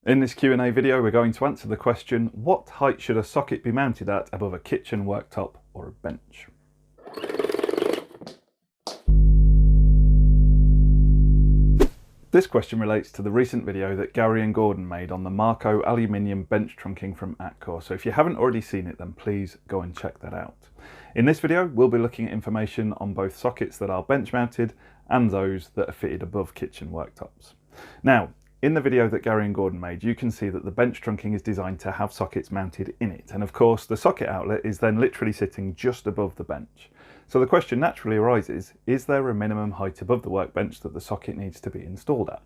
In this Q&A video, we're going to answer the question, what height should a socket be mounted at above a kitchen worktop or a bench? This question relates to the recent video that Gary and Gordon made on the Marco aluminium bench trunking from eFIXX. So if you haven't already seen it, then please go and check that out. In this video, we'll be looking at information on both sockets that are bench mounted and those that are fitted above kitchen worktops. Now, in the video that Gary and Gordon made, you can see that the bench trunking is designed to have sockets mounted in it. And of course, the socket outlet is then literally sitting just above the bench. So the question naturally arises, is there a minimum height above the workbench that the socket needs to be installed at?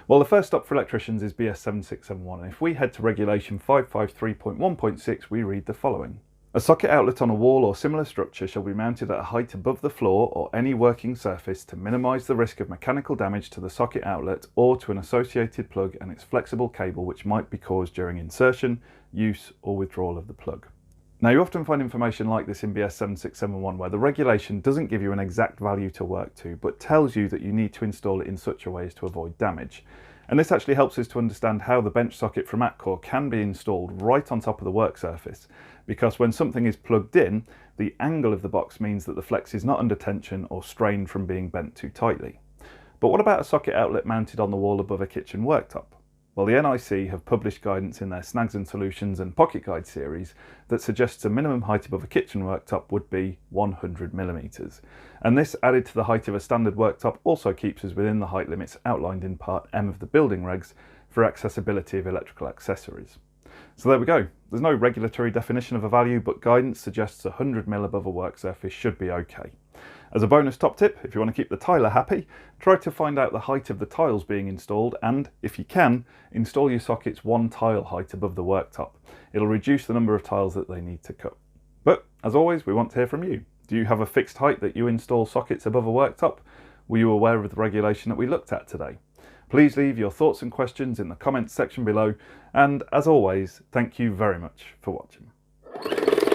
Well, the first stop for electricians is BS7671, and if we head to regulation 553.1.6, we read the following. A socket outlet on a wall or similar structure shall be mounted at a height above the floor or any working surface to minimise the risk of mechanical damage to the socket outlet or to an associated plug and its flexible cable which might be caused during insertion, use or withdrawal of the plug. Now, you often find information like this in BS7671 where the regulation doesn't give you an exact value to work to, but tells you that you need to install it in such a way as to avoid damage. And this actually helps us to understand how the bench socket from eFIXX can be installed right on top of the work surface, because when something is plugged in, the angle of the box means that the flex is not under tension or strained from being bent too tightly. But what about a socket outlet mounted on the wall above a kitchen worktop? Well, the NICEIC have published guidance in their Snags and Solutions and Pocket Guide series that suggests a minimum height above a kitchen worktop would be 100mm. And this, added to the height of a standard worktop, also keeps us within the height limits outlined in Part M of the building regs for accessibility of electrical accessories. So there we go. There's no regulatory definition of a value, but guidance suggests 100mm above a work surface should be okay. As a bonus top tip, if you want to keep the tiler happy, try to find out the height of the tiles being installed and, if you can, install your sockets one tile height above the worktop. It'll reduce the number of tiles that they need to cut. But, as always, we want to hear from you. Do you have a fixed height that you install sockets above a worktop? Were you aware of the regulation that we looked at today? Please leave your thoughts and questions in the comments section below, and as always, thank you very much for watching.